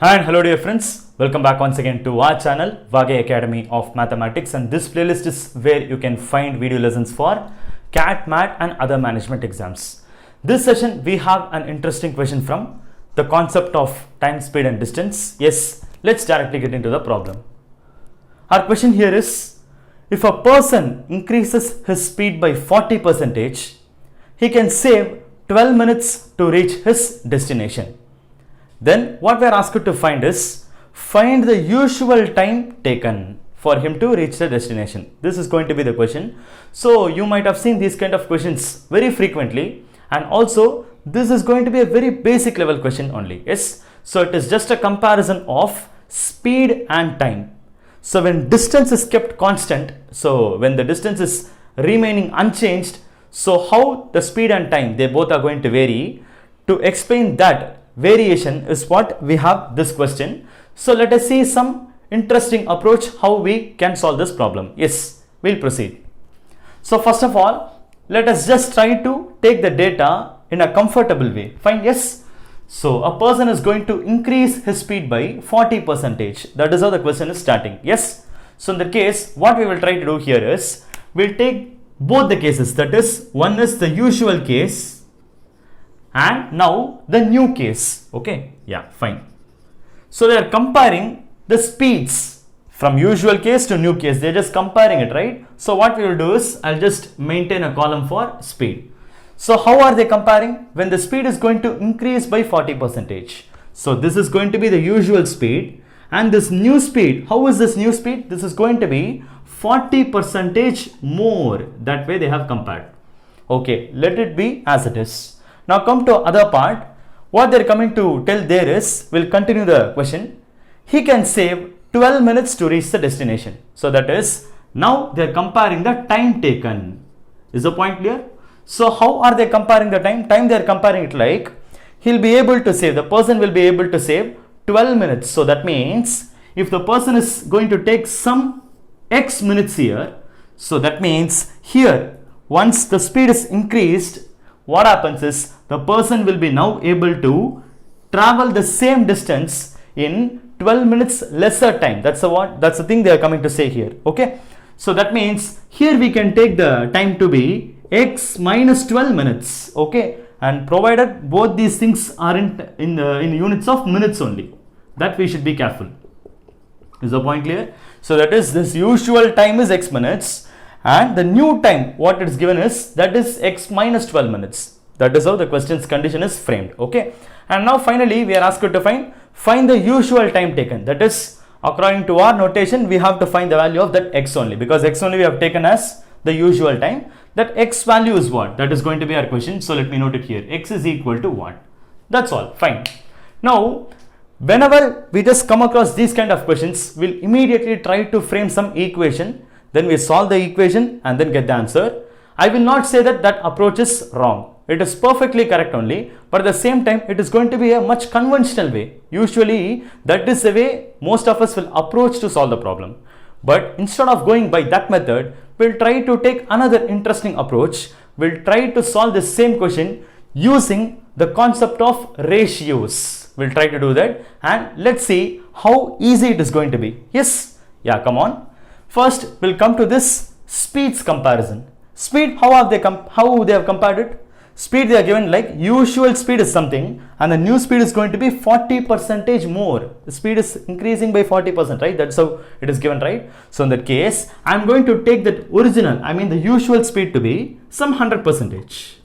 And hello dear friends, welcome back once again to our channel Vagay Academy of Mathematics, and this playlist is where you can find video lessons for CAT, MAT and other management exams. This session we have an interesting question from the concept of time, speed and distance. Yes, let's directly get into the problem. Our question here is, if a person increases his speed by 40%, he can save 12 minutes to reach his destination. Then what we are asked to find is, find the usual time taken for him to reach the destination. This is going to be the question. So you might have seen these kind of questions very frequently, and also this is going to be a very basic level question only. Yes, so it is just a comparison of speed and time. So when distance is kept constant, so when the distance is remaining unchanged, so how the speed and time, they both are going to vary. To explain that variation is what we have this question. So let us see some interesting approach how we can solve this problem. Yes, we'll proceed. So first of all, let us just try to take the data in a comfortable way. Fine, yes. So a person is going to increase his speed by 40%. That is how the question is starting. Yes. So in the case, what we will try to do here is, we'll take both the cases. That is, one is the usual case and now the new case. Okay, yeah, fine. So they are comparing the speeds from usual case to new case. They're just comparing it, right? So what we will do is, I'll just maintain a column for speed. So how are they comparing? When the speed is going to increase by 40%. So this is going to be the usual speed, and this new speed, how is this new speed? This is going to be 40% more. That way they have compared. Okay, let it be as it is. Now come to other part. What they're coming to tell there is, we'll continue the question. He can save 12 minutes to reach the destination. So that is, now they're comparing the time taken. Is the point clear? So how are they comparing the time? Time they're comparing it like, he'll be able to save, the person will be able to save 12 minutes. So that means, if the person is going to take some X minutes here, so that means here, once the speed is increased, what happens is, the person will be now able to travel the same distance in 12 minutes lesser time. That's the thing they are coming to say here. Okay, so that means here we can take the time to be x minus 12 minutes. Okay, and provided both these things are in units of minutes only, that we should be careful. Is the point clear? So that is, this usual time is x minutes, and the new time what it is given is, that is x minus 12 minutes. That is how the question's condition is framed. Okay, and now finally we are asked to find the usual time taken. That is, according to our notation, we have to find the value of that x only, because x only we have taken as the usual time. That x value is what? That is going to be our question. So let me note it here. X is equal to what? That's all. Fine. Now whenever we just come across these kind of questions, we'll immediately try to frame some equation. Then we solve the equation and then get the answer. I will not say that that approach is wrong. It is perfectly correct only, but at the same time, it is going to be a much conventional way. Usually, that is the way most of us will approach to solve the problem. But instead of going by that method, we'll try to take another interesting approach. We'll try to solve the same question using the concept of ratios. We'll try to do that, and let's see how easy it is going to be. Yes? Yeah, come on. First, we'll come to this speeds comparison. Speed, how they have compared it? Speed they are given like, usual speed is something, and the new speed is going to be 40% more. The speed is increasing by 40%, right? That's how it is given, right? So in that case, I'm going to take that original, the usual speed to be some 100%.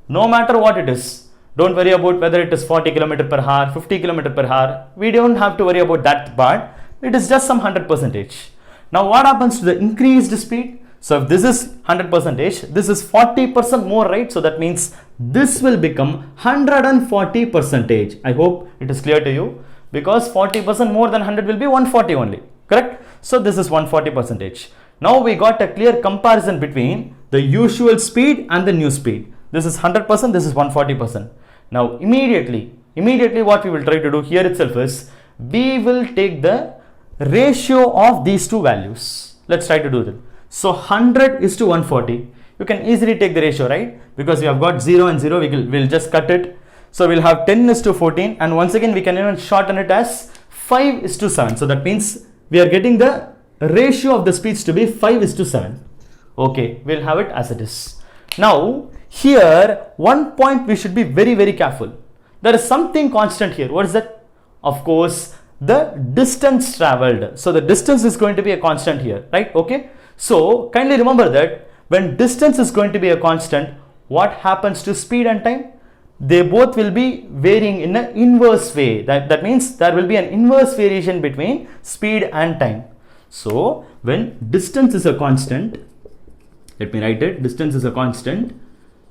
No matter what it is, don't worry about whether it is 40 km per hour, 50 km per hour. We don't have to worry about that part. It is just some 100%. Now what happens to the increased speed? So if this is 100%, this is 40% more, right? So that means this will become 140%. I hope it is clear to you, because 40% more than 100 will be 140 only, correct? So this is 140%. Now we got a clear comparison between the usual speed and the new speed. This is 100%, this is 140%. Now immediately what we will try to do here itself is, we will take the ratio of these two values. Let's try to do that. So 100 is to 140. You can easily take the ratio, right? Because we have got 0 and 0, we'll just cut it. So we'll have 10 is to 14, and once again we can even shorten it as 5 is to 7. So that means we are getting the ratio of the speeds to be 5 is to 7. Okay, we'll have it as it is. Now here one point we should be very careful. There is something constant here. What is that? Of course, the distance traveled. So the distance is going to be a constant here, right? Okay, so kindly remember that when distance is going to be a constant, what happens to speed and time? They both will be varying in an inverse way. That means there will be an inverse variation between speed and time. So when distance is a constant, let me write it, distance is a constant.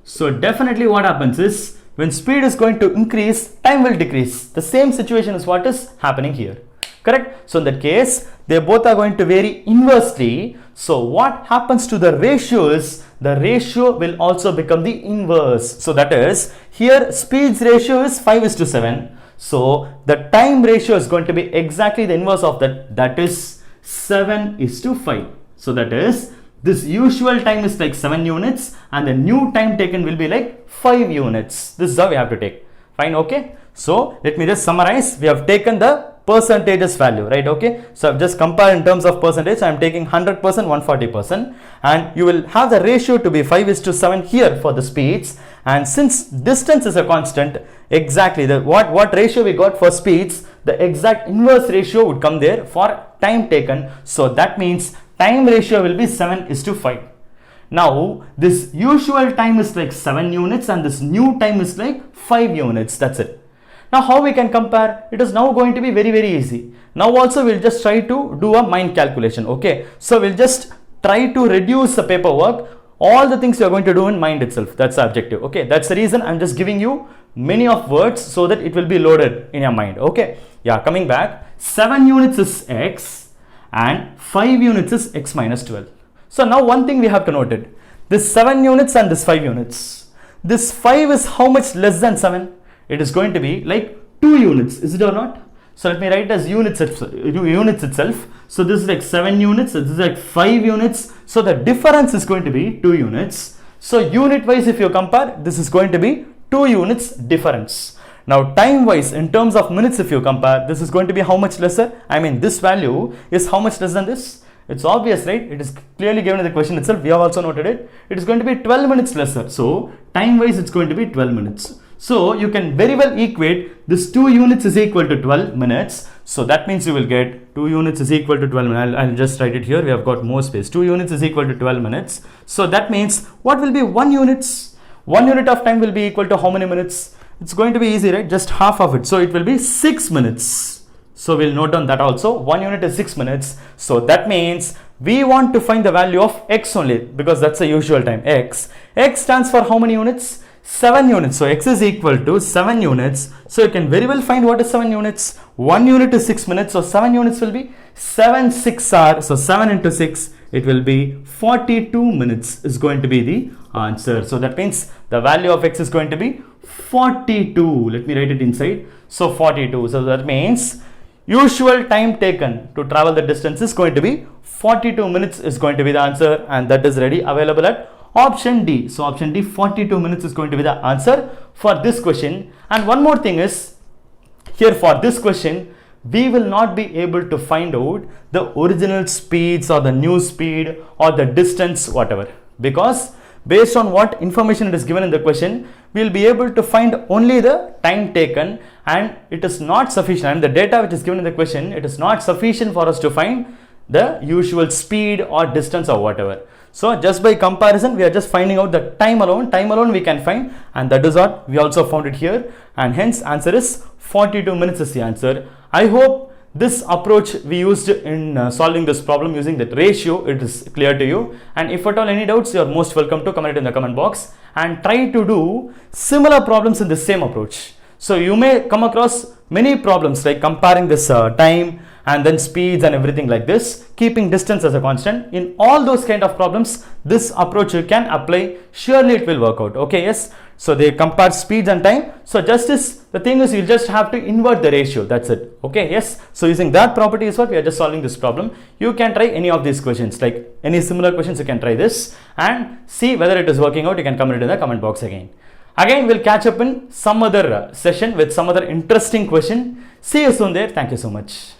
So definitely what happens is, when speed is going to increase, time will decrease. The same situation is what is happening here. Correct? So in that case, they both are going to vary inversely. So what happens to the ratio is, the ratio will also become the inverse. So that is, here speed's ratio is 5 is to 7. So the time ratio is going to be exactly the inverse of that. That is 7 is to 5. So that is, this usual time is like 7 units and the new time taken will be like 5 units. This is how we have to take. Fine, okay. So let me just summarize. We have taken the percentages value, right? Okay. So I've just compared in terms of percentage. I'm taking 100%, 140%, and you will have the ratio to be 5 is to 7 here for the speeds. And since distance is a constant, exactly the what ratio we got for speeds, the exact inverse ratio would come there for time taken. So that means time ratio will be 7 is to 5. Now this usual time is like 7 units and this new time is like 5 units. That's it. Now how we can compare? It is now going to be very easy. Now also we'll just try to do a mind calculation. Okay, so we'll just try to reduce the paperwork. All the things you are going to do in mind itself. That's the objective. Okay, that's the reason I'm just giving you many of words so that it will be loaded in your mind. Okay, yeah, coming back, 7 units is x and 5 units is x minus 12. So now one thing we have to note it. This 7 units and this 5 units. This 5 is how much less than 7? It is going to be like 2 units, is it or not? So let me write it as units itself. So this is like 7 units, this is like 5 units. So the difference is going to be 2 units. So unit wise, if you compare, this is going to be 2 units difference. Now time wise, in terms of minutes, if you compare, this is going to be how much lesser? I mean, this value is how much less than this? It's obvious, right? It is clearly given in the question itself. We have also noted it. It is going to be 12 minutes lesser. So time wise, it's going to be 12 minutes. So you can very well equate this 2 units is equal to 12 minutes. So that means you will get 2 units is equal to 12 minutes. I'll just write it here. We have got more space. 2 units is equal to 12 minutes. So that means what will be 1 units? 1 unit of time will be equal to how many minutes? It's going to be easy, right? Just half of it. So it will be 6 minutes. So we'll note down that also. 1 unit is 6 minutes. So that means we want to find the value of x only, because that's the usual time. X stands for how many units? 7 units. So x is equal to 7 units. So you can very well find what is 7 units. 1 unit is 6 minutes. So 7 units will be 7 6 are. So 7 into 6, it will be 42 minutes is going to be the answer. So that means the value of x is going to be 42. Let me write it inside. So 42. So that means usual time taken to travel the distance is going to be 42 minutes is going to be the answer, and that is ready available at option D. So option D, 42 minutes is going to be the answer for this question. And one more thing is, here for this question, we will not be able to find out the original speeds or the new speed or the distance, whatever, because based on what information it is given in the question, we will be able to find only the time taken, and it is not sufficient. And the data which is given in the question, it is not sufficient for us to find the usual speed or distance or whatever. So just by comparison, we are just finding out the time alone we can find, and that is what we also found it here, and hence answer is 42 minutes is the answer. I hope this approach we used in solving this problem using that ratio, it is clear to you. And if at all any doubts, you are most welcome to comment it in the comment box and try to do similar problems in the same approach. So you may come across many problems like comparing this time and then speeds and everything like this, keeping distance as a constant. In all those kind of problems, this approach you can apply. Surely it will work out. Okay, yes. So they compare speeds and time. So the thing is, you just have to invert the ratio. That's it. Okay, yes. So using that property is what we are just solving this problem. You can try any of these questions, like any similar questions, you can try this and see whether it is working out. You can comment it in the comment box again. Again, we'll catch up in some other session with some other interesting question. See you soon there. Thank you so much.